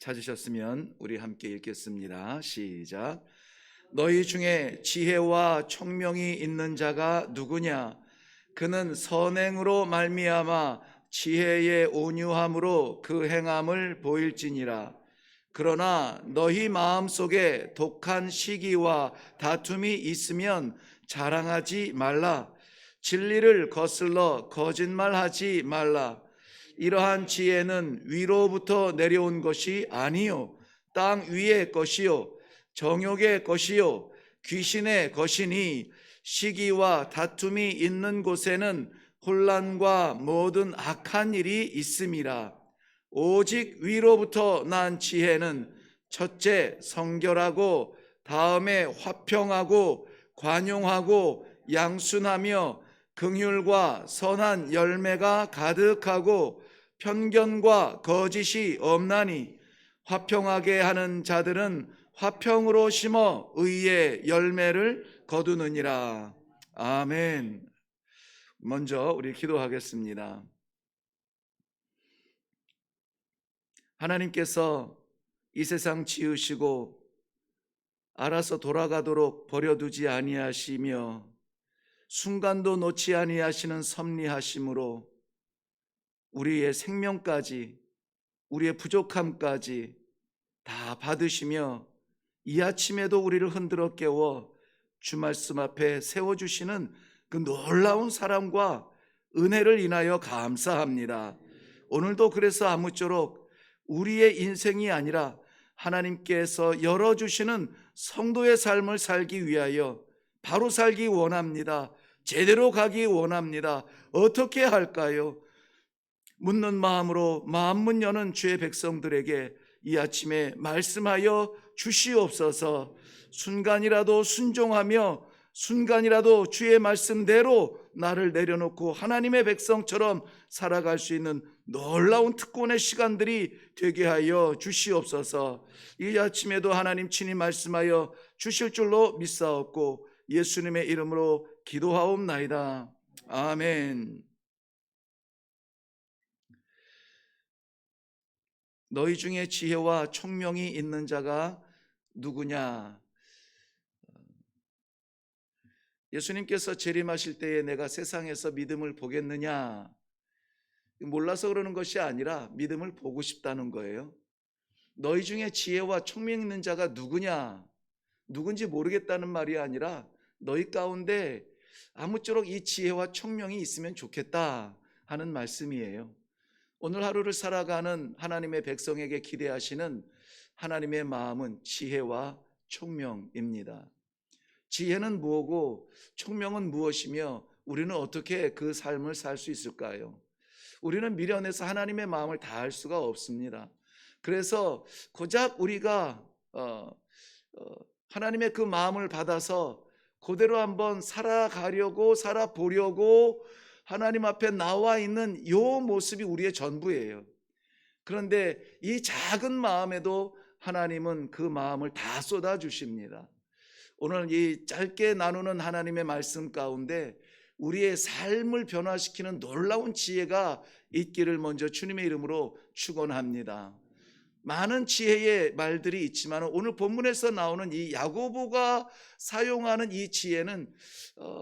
찾으셨으면 우리 함께 읽겠습니다. 시작. 너희 중에 지혜와 총명이 있는 자가 누구냐? 그는 선행으로 말미암아 지혜의 온유함으로 그 행함을 보일지니라. 그러나 너희 마음속에 독한 시기와 다툼이 있으면 자랑하지 말라. 진리를 거슬러 거짓말하지 말라. 이러한 지혜는 위로부터 내려온 것이 아니요 땅 위의 것이요 정욕의 것이요 귀신의 것이니, 시기와 다툼이 있는 곳에는 혼란과 모든 악한 일이 있음이라. 오직 위로부터 난 지혜는 첫째 성결하고, 다음에 화평하고 관용하고 양순하며 긍휼과 선한 열매가 가득하고 편견과 거짓이 없나니, 화평하게 하는 자들은 화평으로 심어 의의 열매를 거두느니라. 아멘. 먼저 우리 기도하겠습니다. 하나님께서 이 세상 지으시고 알아서 돌아가도록 버려두지 아니하시며 순간도 놓지 아니하시는 섭리하심으로 우리의 생명까지, 우리의 부족함까지 다 받으시며 이 아침에도 우리를 흔들어 깨워 주 말씀 앞에 세워주시는 그 놀라운 사랑과 은혜를 인하여 감사합니다. 오늘도 그래서 아무쪼록 우리의 인생이 아니라 하나님께서 열어주시는 성도의 삶을 살기 위하여 바로 살기 원합니다. 제대로 가기 원합니다. 어떻게 할까요? 묻는 마음으로 마음문 여는 주의 백성들에게 이 아침에 말씀하여 주시옵소서. 순간이라도 순종하며 순간이라도 주의 말씀대로 나를 내려놓고 하나님의 백성처럼 살아갈 수 있는 놀라운 특권의 시간들이 되게 하여 주시옵소서. 이 아침에도 하나님 친히 말씀하여 주실 줄로 믿사옵고 예수님의 이름으로 기도하옵나이다. 아멘. 너희 중에 지혜와 총명이 있는 자가 누구냐? 예수님께서 재림하실 때에 내가 세상에서 믿음을 보겠느냐? 몰라서 그러는 것이 아니라 믿음을 보고 싶다는 거예요. 너희 중에 지혜와 총명 있는 자가 누구냐? 누군지 모르겠다는 말이 아니라 너희 가운데 아무쪼록 이 지혜와 총명이 있으면 좋겠다 하는 말씀이에요. 오늘 하루를 살아가는 하나님의 백성에게 기대하시는 하나님의 마음은 지혜와 총명입니다. 지혜는 무엇이고 총명은 무엇이며 우리는 어떻게 그 삶을 살 수 있을까요? 우리는 미련해서 하나님의 마음을 다 알 수가 없습니다. 그래서 고작 우리가 하나님의 그 마음을 받아서 그대로 한번 살아가려고 살아보려고 하나님 앞에 나와 있는 이 모습이 우리의 전부예요. 그런데 이 작은 마음에도 하나님은 그 마음을 다 쏟아주십니다. 오늘 이 짧게 나누는 하나님의 말씀 가운데 우리의 삶을 변화시키는 놀라운 지혜가 있기를 먼저 주님의 이름으로 축원합니다. 많은 지혜의 말들이 있지만 오늘 본문에서 나오는 이 야고보가 사용하는 이 지혜는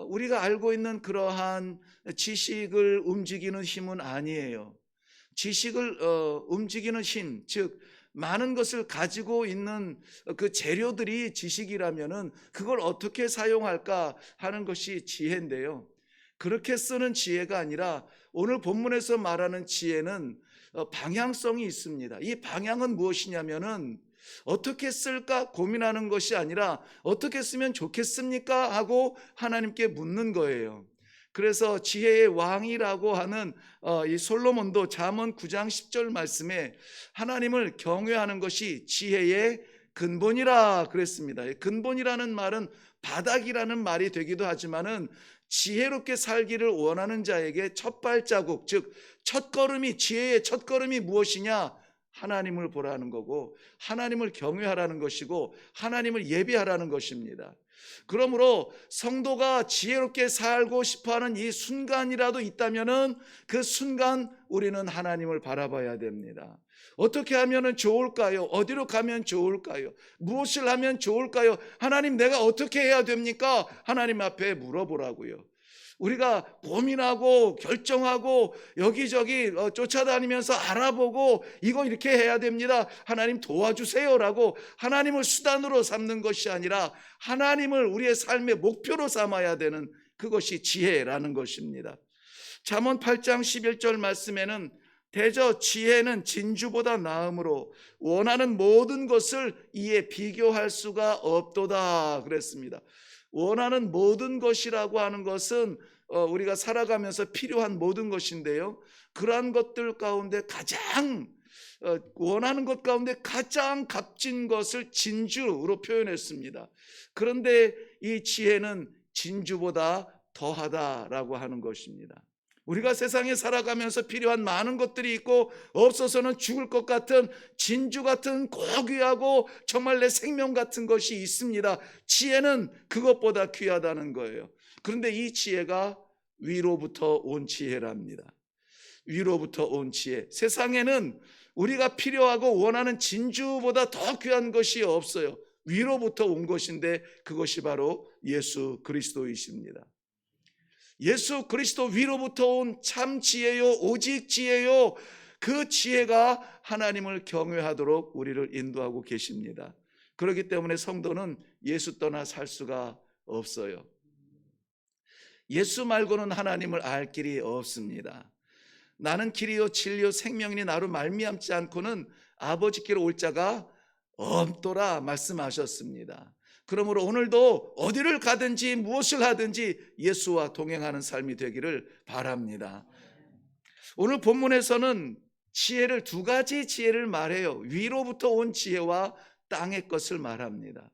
우리가 알고 있는 그러한 지식을 움직이는 힘은 아니에요. 지식을 움직이는 힘, 즉 많은 것을 가지고 있는 그 재료들이 지식이라면은 그걸 어떻게 사용할까 하는 것이 지혜인데요. 그렇게 쓰는 지혜가 아니라 오늘 본문에서 말하는 지혜는 방향성이 있습니다. 이 방향은 무엇이냐면은 어떻게 쓸까 고민하는 것이 아니라 어떻게 쓰면 좋겠습니까 하고 하나님께 묻는 거예요. 그래서 지혜의 왕이라고 하는 이 솔로몬도 잠언 9장 10절 말씀에 하나님을 경외하는 것이 지혜의 근본이라 그랬습니다. 근본이라는 말은 바닥이라는 말이 되기도 하지만은 지혜롭게 살기를 원하는 자에게 첫 발자국, 즉 첫걸음이, 지혜의 첫걸음이 무엇이냐? 하나님을 보라는 거고 하나님을 경외하라는 것이고 하나님을 예배하라는 것입니다. 그러므로 성도가 지혜롭게 살고 싶어하는 이 순간이라도 있다면은 그 순간 우리는 하나님을 바라봐야 됩니다. 어떻게 하면 좋을까요? 어디로 가면 좋을까요? 무엇을 하면 좋을까요? 하나님, 내가 어떻게 해야 됩니까? 하나님 앞에 물어보라고요. 우리가 고민하고 결정하고 여기저기 쫓아다니면서 알아보고 이거 이렇게 해야 됩니다, 하나님 도와주세요라고 하나님을 수단으로 삼는 것이 아니라 하나님을 우리의 삶의 목표로 삼아야 되는, 그것이 지혜라는 것입니다. 잠언 8장 11절 말씀에는 대저 지혜는 진주보다 나음으로 원하는 모든 것을 이에 비교할 수가 없도다 그랬습니다. 원하는 모든 것이라고 하는 것은 우리가 살아가면서 필요한 모든 것인데요, 그러한 것들 가운데 가장 원하는 것 가운데 가장 값진 것을 진주로 표현했습니다. 그런데 이 지혜는 진주보다 더하다라고 하는 것입니다. 우리가 세상에 살아가면서 필요한 많은 것들이 있고 없어서는 죽을 것 같은 진주 같은 고귀하고 정말 내 생명 같은 것이 있습니다. 지혜는 그것보다 귀하다는 거예요. 그런데 이 지혜가 위로부터 온 지혜랍니다. 위로부터 온 지혜. 세상에는 우리가 필요하고 원하는 진주보다 더 귀한 것이 없어요. 위로부터 온 것인데 그것이 바로 예수 그리스도이십니다. 예수 그리스도 위로부터 온 참 지혜요, 오직 지혜요, 그 지혜가 하나님을 경외하도록 우리를 인도하고 계십니다. 그렇기 때문에 성도는 예수 떠나 살 수가 없어요. 예수 말고는 하나님을 알 길이 없습니다. 나는 길이요 진리요 생명이니 나로 말미암지 않고는 아버지께로 올 자가 없도라 말씀하셨습니다. 그러므로 오늘도 어디를 가든지 무엇을 하든지 예수와 동행하는 삶이 되기를 바랍니다. 오늘 본문에서는 지혜를, 두 가지 지혜를 말해요. 위로부터 온 지혜와 땅의 것을 말합니다.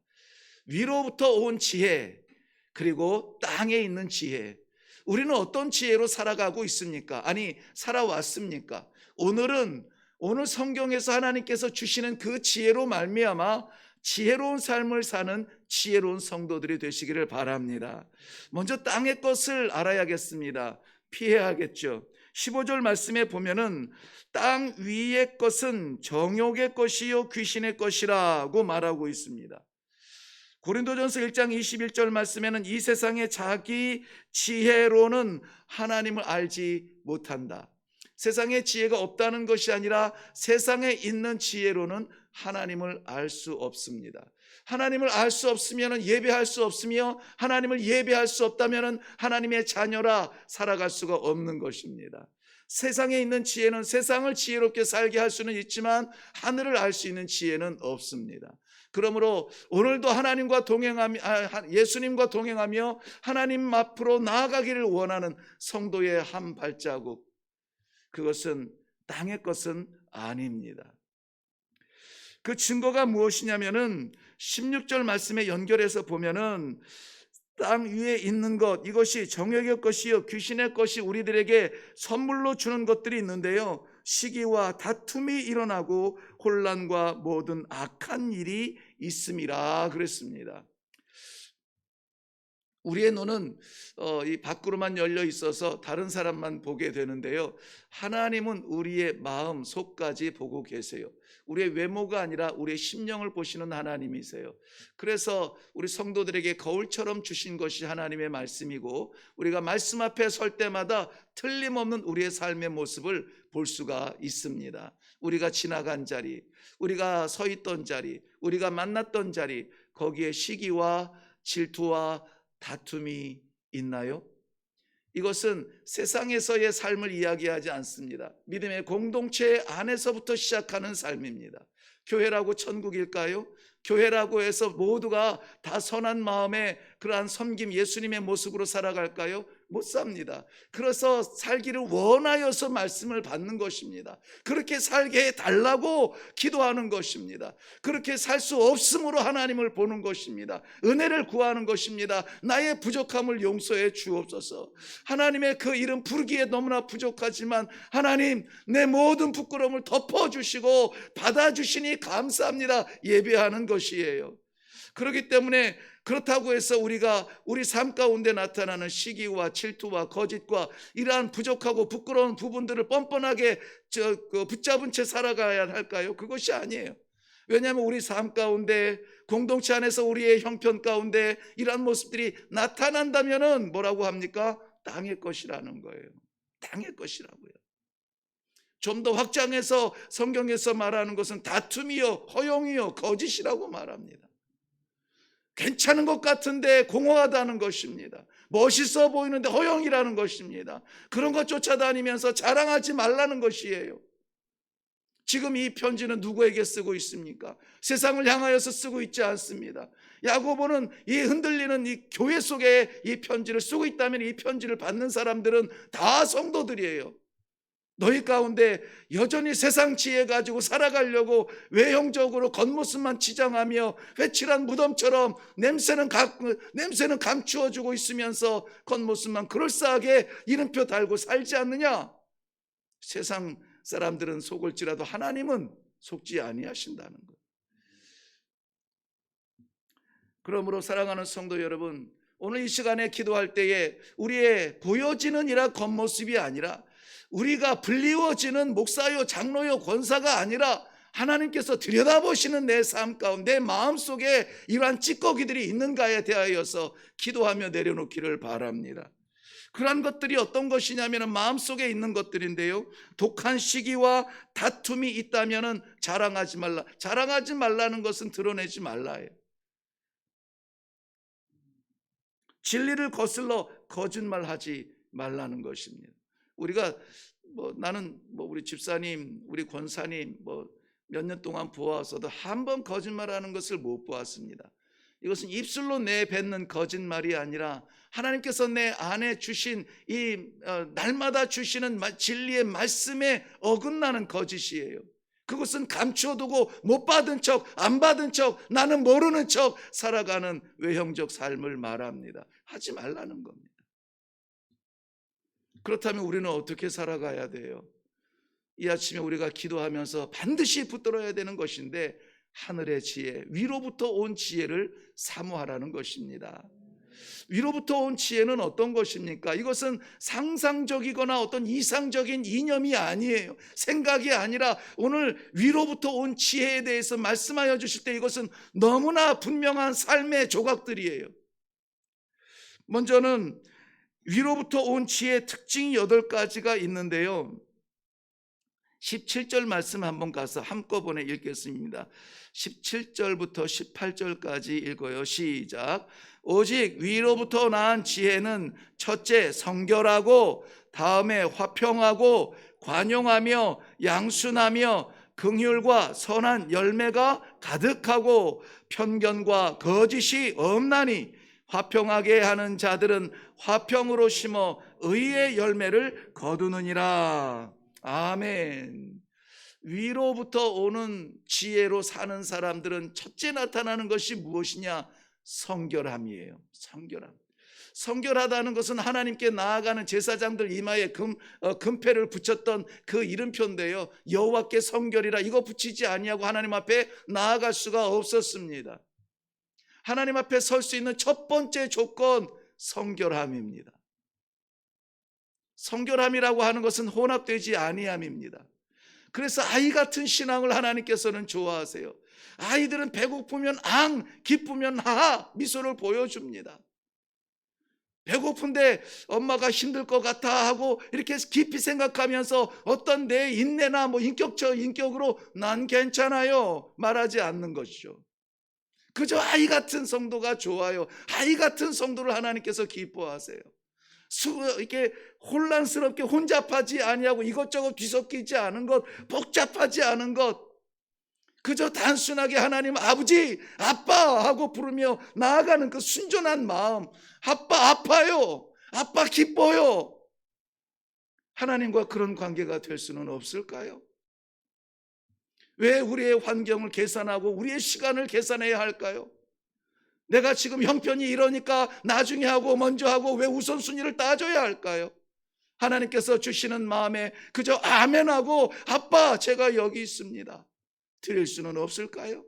위로부터 온 지혜, 그리고 땅에 있는 지혜. 우리는 어떤 지혜로 살아가고 있습니까? 아니, 살아왔습니까? 오늘 성경에서 하나님께서 주시는 그 지혜로 말미암아 지혜로운 삶을 사는 지혜로운 성도들이 되시기를 바랍니다. 먼저 땅의 것을 알아야겠습니다. 피해야겠죠. 15절 말씀에 보면은 땅 위의 것은 정욕의 것이요 귀신의 것이라고 말하고 있습니다. 고린도전서 1장 21절 말씀에는 이 세상의 자기 지혜로는 하나님을 알지 못한다. 세상에 지혜가 없다는 것이 아니라 세상에 있는 지혜로는 하나님을 알 수 없습니다. 하나님을 알 수 없으면 예배할 수 없으며 하나님을 예배할 수 없다면 하나님의 자녀라 살아갈 수가 없는 것입니다. 세상에 있는 지혜는 세상을 지혜롭게 살게 할 수는 있지만 하늘을 알 수 있는 지혜는 없습니다. 그러므로 오늘도 하나님과 동행하며 예수님과 동행하며 하나님 앞으로 나아가기를 원하는 성도의 한 발자국, 그것은 땅의 것은 아닙니다. 그 증거가 무엇이냐면은 16절 말씀에 연결해서 보면은 땅 위에 있는 것, 이것이 정욕의 것이요 귀신의 것이 우리들에게 선물로 주는 것들이 있는데요, 시기와 다툼이 일어나고 혼란과 모든 악한 일이 있음이라 그랬습니다. 우리의 눈은 이 밖으로만 열려 있어서 다른 사람만 보게 되는데요, 하나님은 우리의 마음 속까지 보고 계세요. 우리의 외모가 아니라 우리의 심령을 보시는 하나님이세요. 그래서 우리 성도들에게 거울처럼 주신 것이 하나님의 말씀이고, 우리가 말씀 앞에 설 때마다 틀림없는 우리의 삶의 모습을 볼 수가 있습니다. 우리가 지나간 자리, 우리가 서 있던 자리, 우리가 만났던 자리, 거기에 시기와 질투와 다툼이 있나요? 이것은 세상에서의 삶을 이야기하지 않습니다. 믿음의 공동체 안에서부터 시작하는 삶입니다. 교회라고 천국일까요? 교회라고 해서 모두가 다 선한 마음에 그러한 섬김 예수님의 모습으로 살아갈까요? 못 삽니다. 그래서 살기를 원하여서 말씀을 받는 것입니다. 그렇게 살게 해달라고 기도하는 것입니다. 그렇게 살 수 없으므로 하나님을 보는 것입니다. 은혜를 구하는 것입니다. 나의 부족함을 용서해 주옵소서. 하나님의 그 이름 부르기에 너무나 부족하지만 하나님, 내 모든 부끄러움을 덮어주시고 받아주시니 감사합니다, 예배하는 것이에요. 그렇기 때문에 그렇다고 해서 우리가 우리 삶 가운데 나타나는 시기와 질투와 거짓과 이러한 부족하고 부끄러운 부분들을 뻔뻔하게 붙잡은 채 살아가야 할까요? 그것이 아니에요. 왜냐하면 우리 삶 가운데, 공동체 안에서 우리의 형편 가운데 이러한 모습들이 나타난다면은 뭐라고 합니까? 땅의 것이라는 거예요. 땅의 것이라고요. 좀 더 확장해서 성경에서 말하는 것은 다툼이요, 허용이요, 거짓이라고 말합니다. 괜찮은 것 같은데 공허하다는 것입니다. 멋있어 보이는데 허영이라는 것입니다. 그런 것 쫓아다니면서 자랑하지 말라는 것이에요. 지금 이 편지는 누구에게 쓰고 있습니까? 세상을 향하여서 쓰고 있지 않습니다. 야고보는 이 흔들리는 이 교회 속에 이 편지를 쓰고 있다면 이 편지를 받는 사람들은 다 성도들이에요. 너희 가운데 여전히 세상 지혜 가지고 살아가려고 외형적으로 겉모습만 치장하며 회칠한 무덤처럼 냄새는 감추어주고 있으면서 겉모습만 그럴싸하게 이름표 달고 살지 않느냐? 세상 사람들은 속을지라도 하나님은 속지 아니하신다는 것. 그러므로 사랑하는 성도 여러분, 오늘 이 시간에 기도할 때에 우리의 보여지는 이라 겉모습이 아니라, 우리가 불리워지는 목사요 장로요 권사가 아니라 하나님께서 들여다보시는 내 삶 가운데 내 마음속에 이러한 찌꺼기들이 있는가에 대하여서 기도하며 내려놓기를 바랍니다. 그러한 것들이 어떤 것이냐면 마음속에 있는 것들인데요, 독한 시기와 다툼이 있다면 자랑하지 말라. 자랑하지 말라는 것은 드러내지 말라예요. 진리를 거슬러 거짓말하지 말라는 것입니다. 우리가 나는 우리 집사님, 우리 권사님 몇 년 동안 보아서도 한 번 거짓말하는 것을 못 보았습니다. 이것은 입술로 내뱉는 거짓말이 아니라 하나님께서 내 안에 주신 이 날마다 주시는 진리의 말씀에 어긋나는 거짓이에요. 그것은 감추어두고 못 받은 척, 안 받은 척, 나는 모르는 척 살아가는 외형적 삶을 말합니다. 하지 말라는 겁니다. 그렇다면 우리는 어떻게 살아가야 돼요? 이 아침에 우리가 기도하면서 반드시 붙들어야 되는 것인데, 하늘의 지혜, 위로부터 온 지혜를 사모하라는 것입니다. 위로부터 온 지혜는 어떤 것입니까? 이것은 상상적이거나 어떤 이상적인 이념이 아니에요. 생각이 아니라 오늘 위로부터 온 지혜에 대해서 말씀하여 주실 때 이것은 너무나 분명한 삶의 조각들이에요. 먼저는 위로부터 온 지혜의 특징이 8가지가 있는데요, 17절 말씀 한번 가서 한꺼번에 읽겠습니다. 17절부터 18절까지 읽어요. 시작. 오직 위로부터 난 지혜는 첫째 성결하고, 다음에 화평하고, 관용하며, 양순하며, 긍휼과 선한 열매가 가득하고, 편견과 거짓이 없나니, 화평하게 하는 자들은 화평으로 심어 의의 열매를 거두느니라. 아멘. 위로부터 오는 지혜로 사는 사람들은 첫째 나타나는 것이 무엇이냐? 성결함이에요. 성결함. 성결하다는 것은 하나님께 나아가는 제사장들 이마에 금패를 붙였던 그 이름표인데요, 여호와께 성결이라 이거 붙이지 아니하고 하나님 앞에 나아갈 수가 없었습니다. 하나님 앞에 설 수 있는 첫 번째 조건, 성결함입니다. 성결함이라고 하는 것은 혼합되지 아니함입니다. 그래서 아이 같은 신앙을 하나님께서는 좋아하세요. 아이들은 배고프면 앙, 기쁘면 하하 미소를 보여줍니다. 배고픈데 엄마가 힘들 것 같아 하고 이렇게 깊이 생각하면서 어떤 내 인내나 인격으로 난 괜찮아요 말하지 않는 것이죠. 그저 아이 같은 성도가 좋아요. 아이 같은 성도를 하나님께서 기뻐하세요. 이렇게 혼란스럽게 혼잡하지 아니하고 이것저것 뒤섞이지 않은 것, 복잡하지 않은 것, 그저 단순하게 하나님 아버지, 아빠 하고 부르며 나아가는 그 순전한 마음. 아빠 아파요, 아빠 기뻐요. 하나님과 그런 관계가 될 수는 없을까요? 왜 우리의 환경을 계산하고 우리의 시간을 계산해야 할까요? 내가 지금 형편이 이러니까 나중에 하고 먼저 하고 왜 우선순위를 따져야 할까요? 하나님께서 주시는 마음에 그저 아멘하고 아빠 제가 여기 있습니다 드릴 수는 없을까요?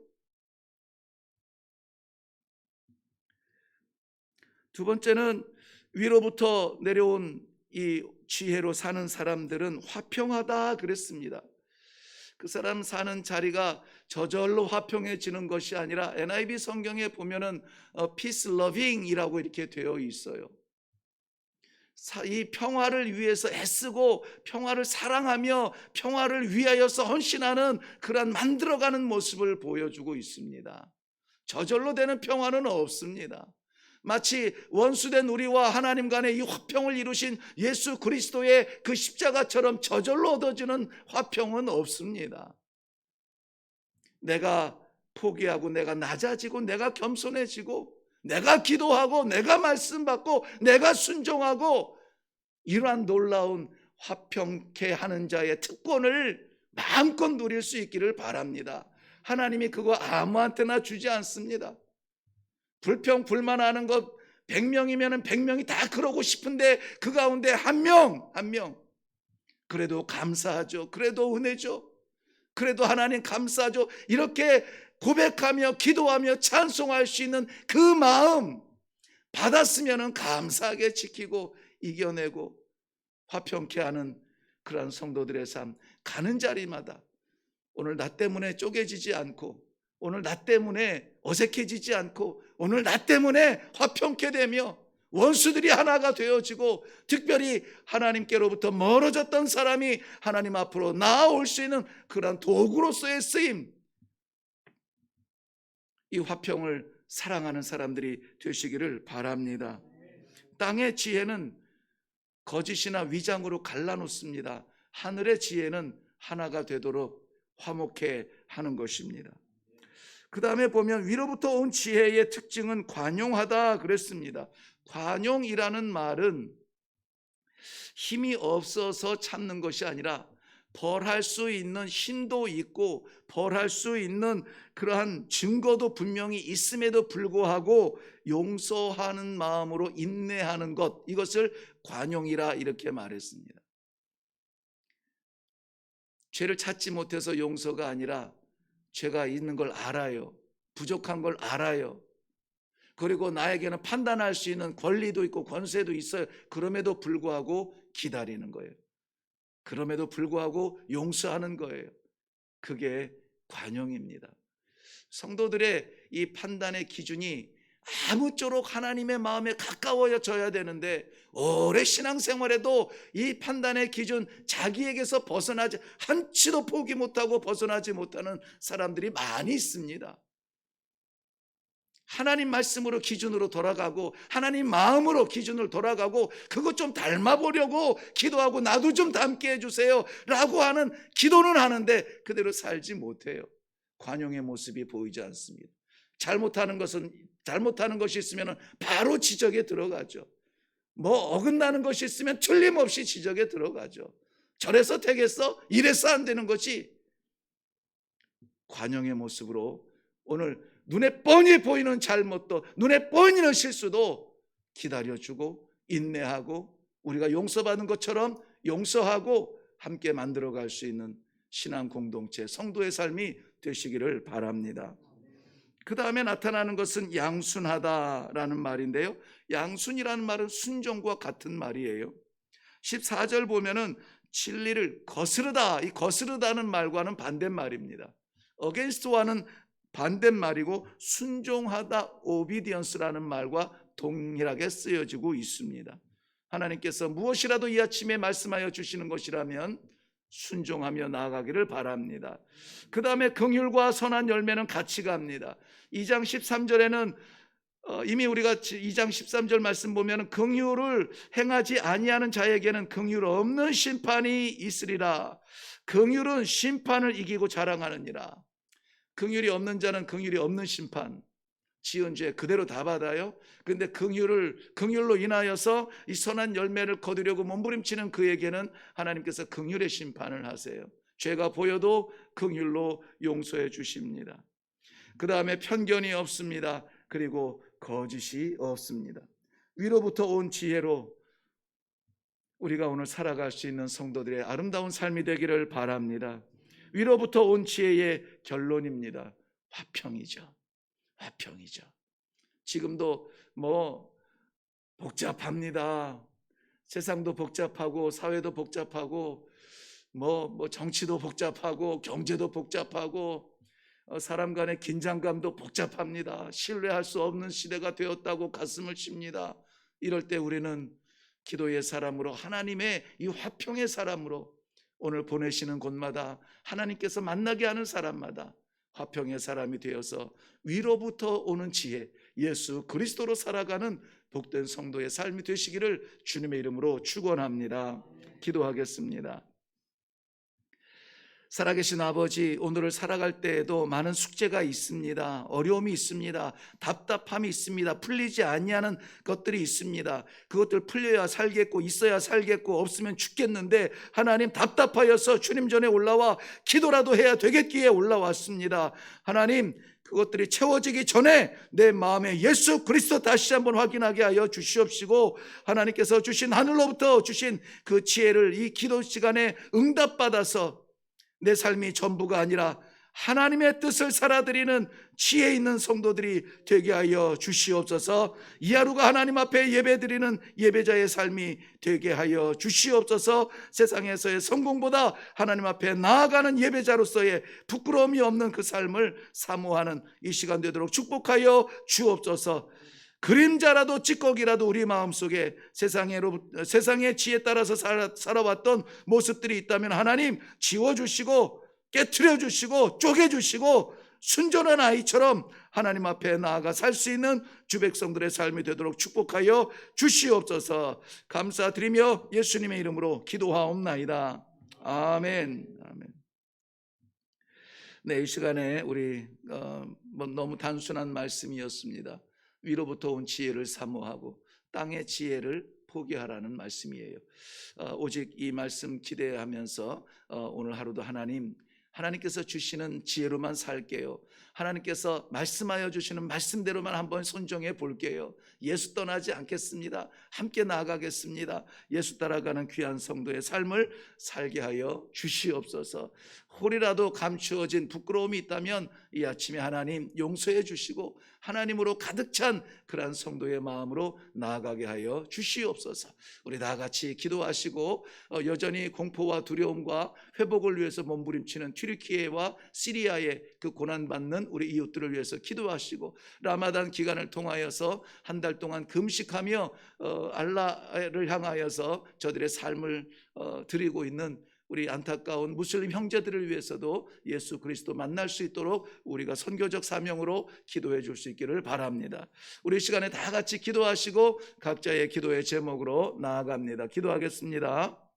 두 번째는 위로부터 내려온 이 지혜로 사는 사람들은 화평하다 그랬습니다. 그 사람 사는 자리가 저절로 화평해지는 것이 아니라 NIV 성경에 보면은 peace loving이라고 이렇게 되어 있어요. 이 평화를 위해서 애쓰고 평화를 사랑하며 평화를 위하여서 헌신하는 그런 만들어가는 모습을 보여주고 있습니다. 저절로 되는 평화는 없습니다. 마치 원수된 우리와 하나님 간의 이 화평을 이루신 예수 그리스도의 그 십자가처럼 저절로 얻어지는 화평은 없습니다. 내가 포기하고 내가 낮아지고 내가 겸손해지고 내가 기도하고 내가 말씀 받고 내가 순종하고 이러한 놀라운 화평케 하는 자의 특권을 마음껏 누릴 수 있기를 바랍니다. 하나님이 그거 아무한테나 주지 않습니다. 불평 불만하는 것 100명이면 100명이 다 그러고 싶은데 그 가운데 한 명 그래도 감사하죠. 그래도 은혜죠. 그래도 하나님 감사하죠. 이렇게 고백하며 기도하며 찬송할 수 있는 그 마음 받았으면 감사하게 지키고 이겨내고 화평케 하는 그러한 성도들의 삶, 가는 자리마다 오늘 나 때문에 쪼개지지 않고 오늘 나 때문에 어색해지지 않고 오늘 나 때문에 화평케 되며 원수들이 하나가 되어지고 특별히 하나님께로부터 멀어졌던 사람이 하나님 앞으로 나아올 수 있는 그런 도구로서의 쓰임, 이 화평을 사랑하는 사람들이 되시기를 바랍니다. 땅의 지혜는 거짓이나 위장으로 갈라놓습니다. 하늘의 지혜는 하나가 되도록 화목해 하는 것입니다. 그 다음에 보면 위로부터 온 지혜의 특징은 관용하다 그랬습니다. 관용이라는 말은 힘이 없어서 참는 것이 아니라 벌할 수 있는 힘도 있고 벌할 수 있는 그러한 증거도 분명히 있음에도 불구하고 용서하는 마음으로 인내하는 것, 이것을 관용이라 이렇게 말했습니다. 죄를 찾지 못해서 용서가 아니라 죄가 있는 걸 알아요. 부족한 걸 알아요. 그리고 나에게는 판단할 수 있는 권리도 있고 권세도 있어요. 그럼에도 불구하고 기다리는 거예요. 그럼에도 불구하고 용서하는 거예요. 그게 관용입니다. 성도들의 이 판단의 기준이 아무쪼록 하나님의 마음에 가까워져야 되는데 오래 신앙생활에도 이 판단의 기준 자기에게서 벗어나지 한치도 포기 못하고 벗어나지 못하는 사람들이 많이 있습니다. 하나님 말씀으로 기준으로 돌아가고 하나님 마음으로 기준으로 돌아가고 그것 좀 닮아보려고 기도하고 나도 좀 닮게 해주세요 라고 하는 기도는 하는데 그대로 살지 못해요. 관용의 모습이 보이지 않습니다. 잘못하는 것이 있으면 바로 지적에 들어가죠. 뭐 어긋나는 것이 있으면 틀림없이 지적에 들어가죠. 저래서 되겠어? 이래서 안 되는 것이 관용의 모습으로 오늘 눈에 뻔히 보이는 잘못도 눈에 뻔히는 실수도 기다려주고 인내하고 우리가 용서받은 것처럼 용서하고 함께 만들어갈 수 있는 신앙 공동체 성도의 삶이 되시기를 바랍니다. 그 다음에 나타나는 것은 양순하다라는 말인데요, 양순이라는 말은 순종과 같은 말이에요. 14절 보면은 진리를 거스르다, 이 거스르다는 말과는 반대말입니다. against와는 반대말이고 순종하다 obedience라는 말과 동일하게 쓰여지고 있습니다. 하나님께서 무엇이라도 이 아침에 말씀하여 주시는 것이라면 순종하며 나아가기를 바랍니다. 그 다음에 긍휼과 선한 열매는 같이 갑니다. 2장 13절에는 이미 우리가 2장 13절 말씀 보면 긍휼을 행하지 아니하는 자에게는 긍휼 없는 심판이 있으리라. 긍휼은 심판을 이기고 자랑하느니라. 긍휼이 없는 자는 긍휼이 없는 심판, 지은 죄 그대로 다 받아요. 그런데 긍휼로 인하여서 이 선한 열매를 거두려고 몸부림치는 그에게는 하나님께서 긍휼의 심판을 하세요. 죄가 보여도 긍휼로 용서해 주십니다. 그 다음에 편견이 없습니다. 그리고 거짓이 없습니다. 위로부터 온 지혜로 우리가 오늘 살아갈 수 있는 성도들의 아름다운 삶이 되기를 바랍니다. 위로부터 온 지혜의 결론입니다. 화평이죠. 화평이죠. 지금도 복잡합니다. 세상도 복잡하고 사회도 복잡하고 정치도 복잡하고 경제도 복잡하고 사람 간의 긴장감도 복잡합니다. 신뢰할 수 없는 시대가 되었다고 가슴을 칩니다. 이럴 때 우리는 기도의 사람으로, 하나님의 이 화평의 사람으로, 오늘 보내시는 곳마다 하나님께서 만나게 하는 사람마다 화평의 사람이 되어서 위로부터 오는 지혜, 예수 그리스도로 살아가는 복된 성도의 삶이 되시기를 주님의 이름으로 축원합니다. 기도하겠습니다. 살아계신 아버지, 오늘을 살아갈 때에도 많은 숙제가 있습니다. 어려움이 있습니다. 답답함이 있습니다. 풀리지 아니하는 것들이 있습니다. 그것들 풀려야 살겠고 있어야 살겠고 없으면 죽겠는데 하나님, 답답하여서 주님 전에 올라와 기도라도 해야 되겠기에 올라왔습니다. 하나님, 그것들이 채워지기 전에 내 마음에 예수 그리스도 다시 한번 확인하게 하여 주시옵시고, 하나님께서 주신, 하늘로부터 주신 그 지혜를 이 기도 시간에 응답받아서 내 삶이 전부가 아니라 하나님의 뜻을 살아드리는 지혜 있는 성도들이 되게 하여 주시옵소서. 이 하루가 하나님 앞에 예배드리는 예배자의 삶이 되게 하여 주시옵소서. 세상에서의 성공보다 하나님 앞에 나아가는 예배자로서의 부끄러움이 없는 그 삶을 사모하는 이 시간 되도록 축복하여 주옵소서. 그림자라도 찌꺼기라도 우리 마음속에 세상의 지혜에 따라서 살아왔던 모습들이 있다면 하나님 지워주시고 깨트려 주시고 쪼개 주시고 순전한 아이처럼 하나님 앞에 나아가 살 수 있는 주백성들의 삶이 되도록 축복하여 주시옵소서. 감사드리며 예수님의 이름으로 기도하옵나이다. 아멘. 아멘. 네, 이 시간에 우리 너무 단순한 말씀이었습니다. 위로부터 온 지혜를 사모하고 땅의 지혜를 포기하라는 말씀이에요. 오직 이 말씀 기대하면서 오늘 하루도 하나님께서 주시는 지혜로만 살게요. 하나님께서 말씀하여 주시는 말씀대로만 한번 순종해 볼게요. 예수 떠나지 않겠습니다. 함께 나아가겠습니다. 예수 따라가는 귀한 성도의 삶을 살게 하여 주시옵소서. 홀이라도 감추어진 부끄러움이 있다면 이 아침에 하나님 용서해 주시고 하나님으로 가득 찬 그러한 성도의 마음으로 나아가게 하여 주시옵소서. 우리 다 같이 기도하시고 여전히 공포와 두려움과 회복을 위해서 몸부림치는 튀르키예와 시리아의 그 고난받는 우리 이웃들을 위해서 기도하시고, 라마단 기간을 통하여서 한 달 동안 금식하며 알라를 향하여서 저들의 삶을 드리고 있는 우리 안타까운 무슬림 형제들을 위해서도 예수 그리스도 만날 수 있도록 우리가 선교적 사명으로 기도해 줄 수 있기를 바랍니다. 우리 시간에 다 같이 기도하시고 각자의 기도의 제목으로 나아갑니다. 기도하겠습니다.